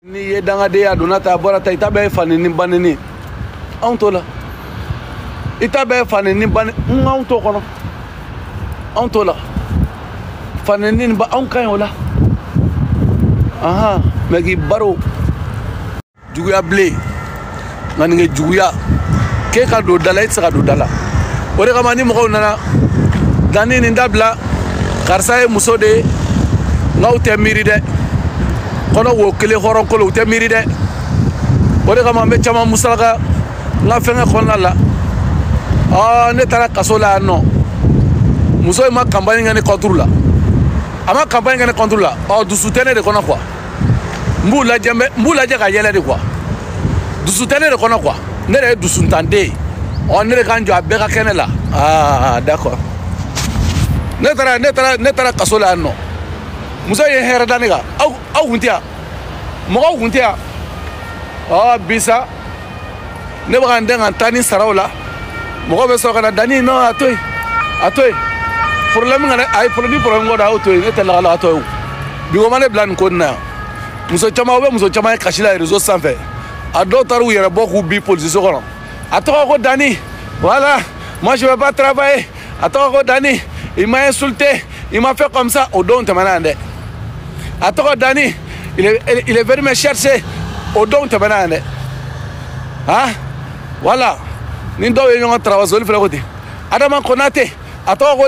Ni ye dangadeya donna ta bɔra ta ita bɛ fani ni banini anw to la ita bɛ fani ni bani anw to kɔnɔ anw to la fani ni ba anw kan o la aha mɛ k'i baro juguya bilen nka nin kɛ juguya k'e ka don da la e tɛ se ka don da la o de kama ni mɔgɔw nana danni nin dabila karisa ye muso de ye n'aw tɛ miiri dɛ kono wo kele horon kolo te miri de o de kama me chama musalaka nga fenga konna la ne tara kasola no muso ma campagne ngane contre la ama campagne ngane contre la du soutien de kona quoi mbula je ka yele de quoi du soutien de kona quoi ne re du suntande on ne kan jo abe ka kenela d'accord ne tara kasola no muso ye hɛrɛ da ne kan aw kun tɛ yan mɔgɔw kun tɛ yan bisa ne bɛ ka n den ka taa ni saraw la mɔgɔw bɛ sɔrɔ ka na danni non a to yen problème ka a ye produit problème ko da a y'o to yen ne tɛ lagalagatɔ ye o bi o ma ne bila nin ko nin na yan muso caman bɛ muso caman ye kasi la réseau sanfɛ a dɔw taara u yɛrɛ bɔ k'u bi polisiso kɔnɔ a tɔgɔ ko Dani voilà moi je vais pas travailler a tɔgɔ ko Dani il m'a insulté il m'a fait comme ça o don tɛmɛna yan dɛ a tɔgɔ Dani il est venu me chercher o don tɛmɛna yan dɛ voilà ni dɔw ye ɲɔgɔn travailler olu fana ko ten Adama Konate a tɔgɔ ko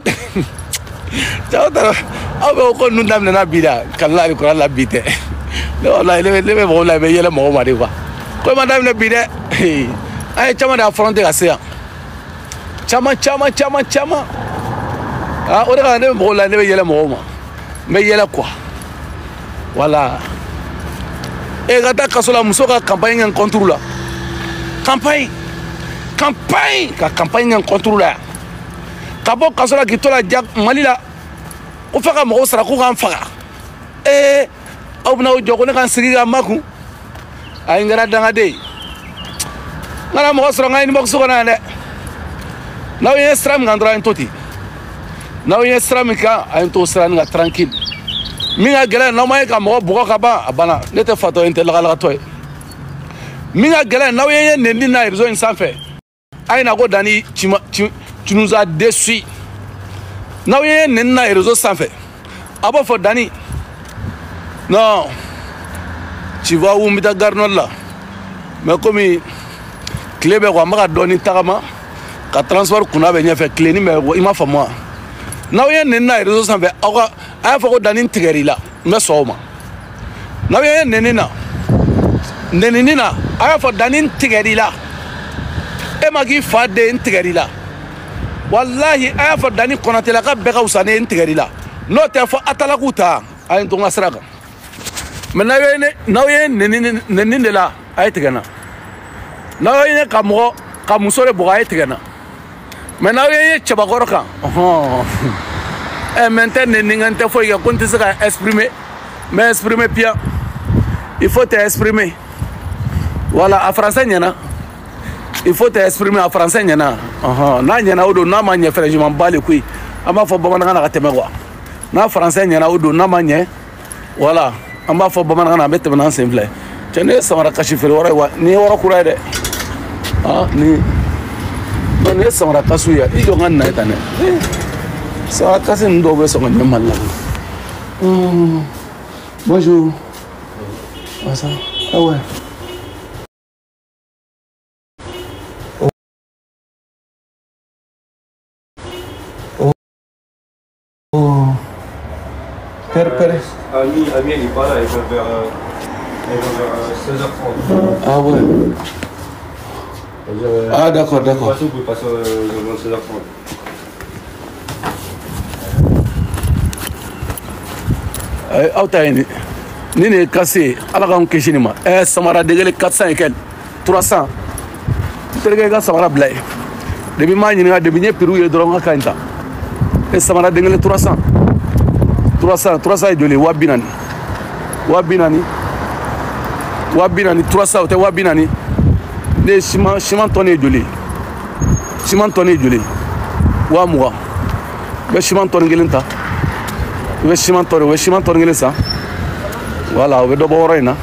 caman taara aw bɛ o ko ninnu daminɛna bi la kalahi kura la bi tɛ ne bɛ mɔgɔw la i bɛ yɛlɛ mɔgɔw ma de quoi ko ma daminɛ bi dɛ an ye caman de affronter ka se yan caman o de kama ne bɛ mɔgɔw la ne bɛ yɛlɛ mɔgɔw ma n bɛ yɛlɛ quoi voilà ka taa kaso la muso ka campagne kɛ contre la campagne ka campagne kɛ contre la ka bɔ kaso la k'i to la Mali la ko fo ka mɔgɔw sara k'u k'an faga aw bɛna o jɔ ko ne ka n sigi ka makun ayi n kɛra dangaden n kana mɔgɔ sɔrɔ n ka inbox kɔnɔ yan dɛ n'aw ye sira min kan dɔrɔn a ye n to ten n'aw ye sira min kan a ye n to sira nin kan tranquille min ka gɛlɛn n'aw ma ye ka mɔgɔ bugɔ ka ban a banna ne tɛ fatɔ ye n tɛ lagalagatɔ ye min ka gɛlɛn n'aw ye n nɛni na réseau in sanfɛ a ye na ko Dani tu nous as déçus n'aw ye n nɛni na réseau sanfɛ a b'o fɔ Dani non tu vas où n bɛ taa Gare Nord la mais komi tile bɛ quoi n bɛ ka dɔɔni tagama ka transport kunna bɛ ɲɛfɛ tilenni bɛ i ma faamu wa n'aw ye nɛni na réseau sanfɛ aw ka a y'a fɔ ko Dani tigɛr'i la n bɛ sɔn o ma n'aw ye nɛni na a y'a fɔ Dani tigɛr'i la e ma k'i fa den n tigɛr'i la walahi a y'a fɔ Dani Konatelaka bɛɛ ka wusa ne n tigɛr'i la n'o tɛ fɔ Atalaku ta a ye n to n ka sira kan mais n'aw ye nɛni de la a ye tigɛ n na n'aw ye ka muso de bugɔ a ye tigɛ n na mais n'aw ye cɛbakɔrɔ kan mais n tɛ nɛni n tɛ foyi kɛ ko n tɛ se ka exprimer mais exprimer bien il faut te exprimer voilà a français ɲɛna il faut te exprimer a français ɲɛna n'a ɲɛna o don n'a ma ɲɛ fɛnɛ je m'en bats les couilles an b'a fɔ bamanankan na ka tɛmɛ quoi n'a français ɲɛna o don n'a ma ɲɛ voilà an b'a fɔ bamanankan na an bɛ tɛmɛ n'an sen fila ye cɛ ne ye samara kasi feere yɔrɔ ye wa nin ye yɔrɔ kura ye dɛ nin ye samara kasiw ye i jɔ n ka nin na ye tan dɛ samara kasi ninnu dɔw bɛ sɔn ka ɲɛ Mali la bonjour ça ah ouais Pérez. Ami, elle est pas là, elle va vers 16h30. Ah ouais. Ah d'accord. Vous pouvez passer vers 16h30. Aw ta ye ni ne ye kase ala k'an kisi nin ma samara degele 400 et quel 300 n terikɛ i ka samara bila ye depuis n m'a ɲininka depuis n ye prix ye dɔrɔn n ka ɲi ta samara degele 300 ye joli ye 40,000 300 o tɛ 40,000 ne ye ciment tonne ye joli ye 20,000 n bɛ ciment tonne kelen ta i bɛ ciment tonne kelen san voilà o bɛ dɔ bɔ yɔrɔ in na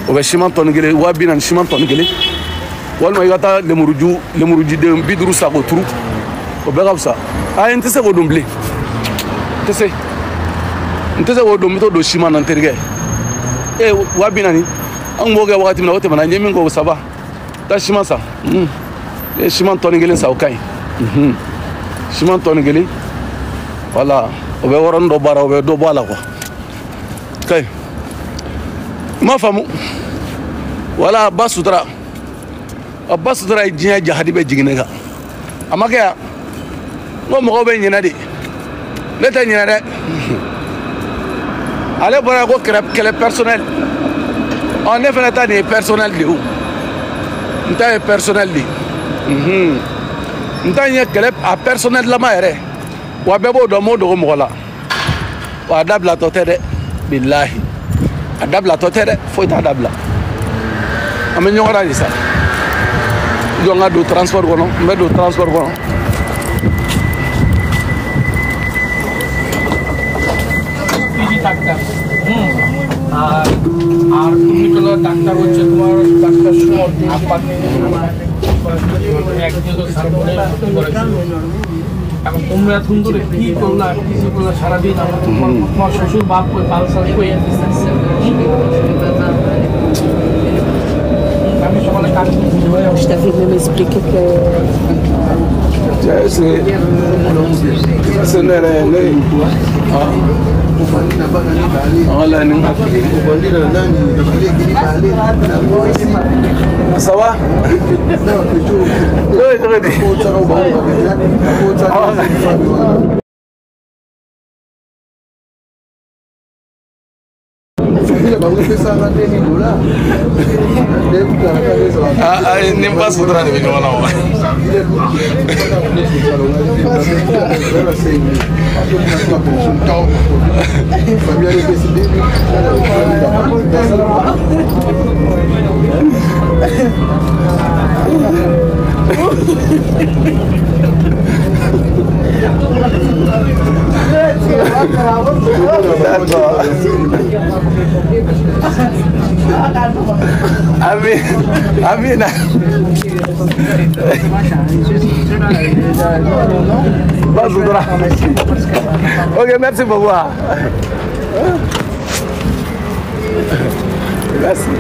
o bɛ siman tɔni kelen 40 siman tɔni kelen walima i ka taa lemurujiden 50 san k'o turu o bɛɛ ka fisa ayi n tɛ se k'o don bilen n tɛ se k'o don n bɛ t'o don siman na n terikɛ 40 an tun b'o kɛ wagati min na o tɛmɛna n ye min kɛ o saba taa siman san siman tɔni kelen san o ka ɲi siman tɔni kelen voilà o bɛ wɔrɔnin dɔ baara o bɛ dɔ bɔ a la quoi ka ɲi i m'a faamu voilà ba sutura ye diɲɛ jahadi bɛ jigin ne kan a ma kɛ yan n ko mɔgɔw bɛ ɲinɛ de ne tɛ ɲinɛ dɛ ale bɔra ko kɛlɛ personnel ne fana ta nin ye personnel de o n ta ye personnel de n ta ɲɛ kɛlɛ a personnel lama yɛrɛ wa bɛɛ b'o dɔn n m'o dogo mɔgɔ la wa a dabilatɔ tɛ dɛ bilahi a dabilatɔ tɛ dɛ foyi t'a dabila an bɛ ɲɔgɔn na de sa jɔ n ka don transport kɔnɔ n bɛ don transport kɔnɔ আর তুমি তো ডাক্তার হচ্ছে তোমার ডাক্তার এখন তোমরা এখন ধরে কি করলা কিছু করলা সারাদিন তোমার শ্বশুর বাপ আমি সকালে কাজ Je t'avais même expliqué que... Ça va? Ni pas sutra de vino la hora. Amina. Ok, merci beaucoup. Merci.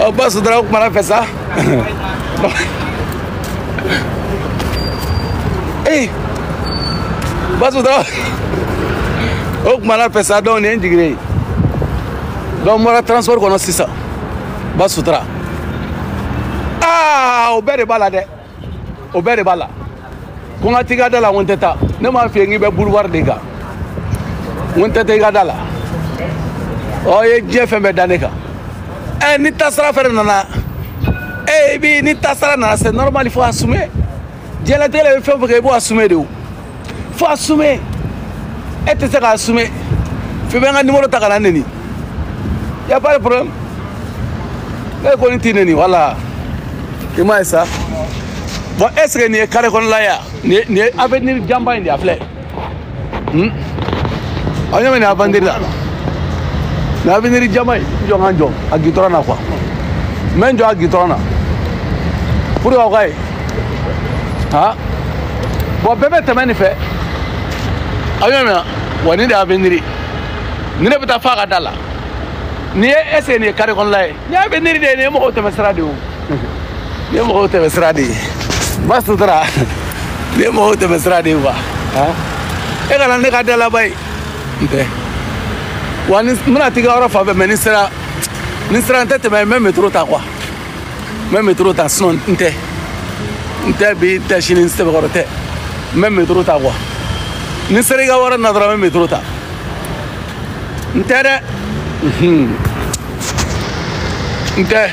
Oh, posso dar uma para pensar? Ei, posso dar? O que malar pensar dá nem digrei. Dá uma transport com nós isso. Posso dar? O bɛɛ de b'a la dɛ o bɛɛ de b'a la ko n ka t'i ka da la n ko n tɛ taa ne m'a f'i ye k'i bɛ boulevard de kan n ko n tɛ taa i ka da la i ye diɲɛ fɛn bɛɛ da ne kan ni tasira fɛnɛ nana ni tasira nana c'est normal il faut assumer diɲɛlatigɛ la i bɛ fɛn o fɛn kɛ i b'o assumer de o faut assumer e tɛ se ka assumer f'i bɛ n ka numéro ta ka na neni y a pas de problème ne kɔni t'i neni voilà. I m'a ye sa bon est-ce que nin ye carré kɔnɔla ye yan nin ye avenir janba in de a filɛ aw ɲɛ bɛ nin avenir la nin avenir janba in n jɔ n ka jɔ a gitɔrɔn na quoi n bɛ n jɔ a gitɔrɔn na pour que aw ka ye bon bɛɛ bɛ tɛmɛ nin fɛ aw ɲɛ bɛ wa nin de ye avenir ye ni ne bɛ taa f'a ka da la nin ye est-ce que nin ye carré kɔnɔla ye nin ye avenir de ye nin ye mɔgɔw tɛmɛ sira de ye o. Ni mɔgɔw tɛmɛ sira de ye ba sutura ni mɔgɔw tɛmɛ sira de ye wa e kana ne ka dalaba ye n tɛ wa n bɛna t'i ka yɔrɔ fan fɛ mɛ ni sera n tɛ tɛmɛ n bɛ métro ta quoi n bɛ métro ta sinon n tɛ bi n tɛ sini n sɛbɛkɔrɔ tɛ n bɛ métro ta quoi ni sera i ka wari na dɔrɔn n bɛ métro ta n tɛ dɛ n tɛ.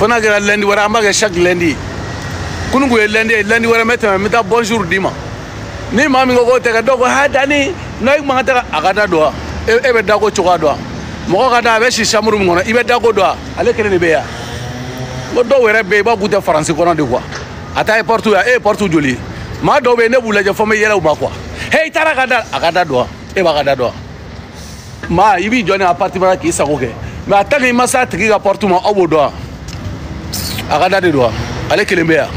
Fana kɛra lundi wɛrɛ an b'a kɛ chaque lundi kununko ye lundi ye lundi wɛrɛ n bɛ tɛmɛ n bɛ taa bonjour d'i ma ni maa min ko k'o tɛ kɛ dɔw ko Dani n'o i man kan tɛ a ka da dɔn wa e bɛ dako cogoya dɔn wa mɔgɔ ka da a bɛ si chambre min kɔnɔ i bɛ dako dɔn wa ale kelen de bɛ yan n ko dɔw yɛrɛ bɛ yen i b'a k'u tɛ faransi kɔnɔ de quoi a ta ye porte ye e ye porte joli ye maa dɔw bɛ yen ne b'u lajɛ fɔ n bɛ yɛlɛ u ma quoi i taara a ka da dɔn wa e b'a ka da dɔn wa maa i b'i jɔ ni appartement k'i sago kɛ mais a tant que i ma s'a tigi ka porte ma aw b'o dɔn wa a ka da de don wa ale kelen bɛ yan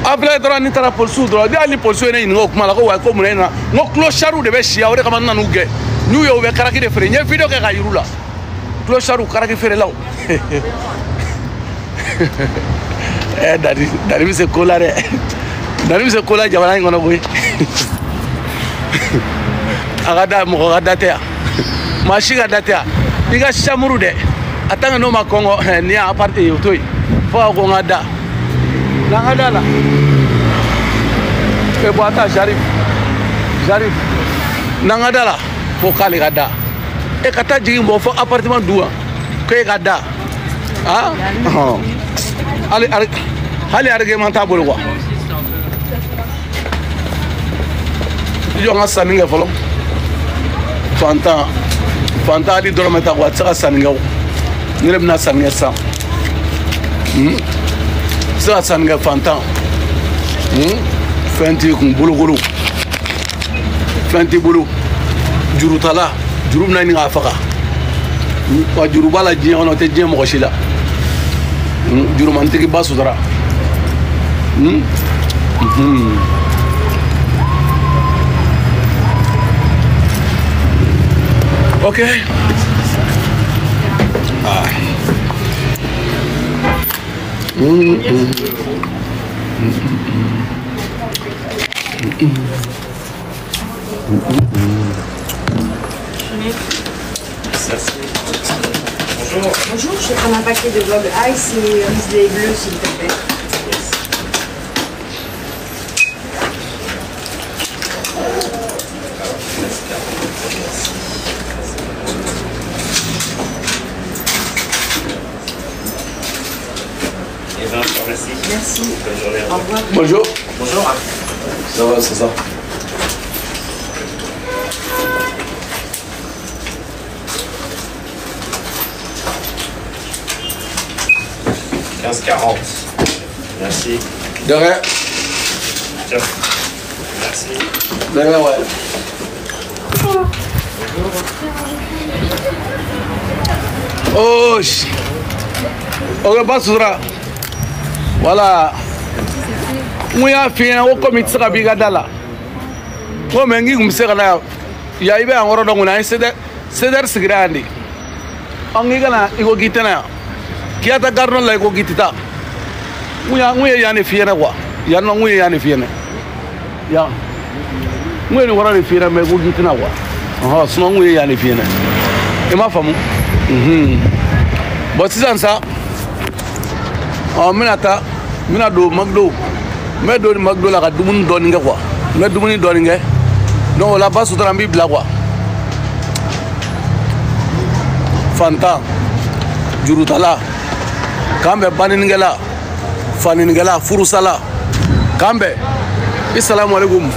a filɛ dɔrɔn ni taara polisiw dɔrɔn ni hali ni polisiw ye ne ɲininka o kuma la ko wa ko mun na n ko clochard de bɛ si yan o de kama n nana u gɛn n'u ye u bɛ karaki de feere n ye video kɛ k'a yir'u la clochard karaki feerelaw Dadi bɛ se ko la dɛ Dadi bɛ se ko la jamana in kɔnɔ koyi a ka da mɔgɔ ka da tɛ yan maa si ka da tɛ yan i ka chambre dɛ a tant que n'o ma kɔngɔ n'i y'a appartement o to yen fo ka ko n ka da n'an ka da la bon attends j'arrive n'an ka da la fo k'ale ka da ka taa jigin bɔ fo appartement du wa k'e ka da hali argument t'a bolo quoi i jɔ n ka sanni kɛ fɔlɔ fantan hali dɔrɔmɛ ta quoi a tɛ se ka sanni kɛ o ne yɛrɛ bɛna sanni kɛ sisan se ka sanni kɛ fantan fɛn t'i kun bolokolo fɛn t'i bolo juru tala juru bɛna ɲini k'a faga wa juru b'a la diɲɛ kɔnɔ o tɛ diɲɛ mɔgɔ si la jurumantigi ba sutura ok Bonjour, je vais prendre un paquet de Bob Ice et Risley bleu s'il te plaît. Merci. Au revoir. Bonjour. Bonjour. Ça va, c'est ça. $15,40. Merci. De rien. Tiens. Merci. De rien, ouais. Oh, ok, pas sutura. Voilà. Mun y'a f'i ɲɛna ko komi i tɛ se ka b'i ka da la ko mɛ n k'i kun bɛ se ka na yan i bɛ yan yɔrɔ dɔ kun na an ye CDR sigira yan de n k'i kana i ko k'i tɛ na yan k'i ka taa gare la i ko k'i tɛ taa n ye yan de f'i ɲɛna quoi yan nɔ n ye yan de f'i ɲɛna yan n ye nin kɔrɔ de f'i ɲɛna mɛ i ko k'i tɛ na quoi sinon n ye yan de f'i ɲɛna i m'a faamu bon sisan sa n bɛna don McDo n bɛ don McDo la ka dumuni dɔɔni kɛ quoi n bɛ dumuni dɔɔni kɛ donc o la ba sutura n b'i bila quoi fantan jurutala k'an bɛn baninikɛla faninikɛla furusala k'an bɛn i salamu aleykum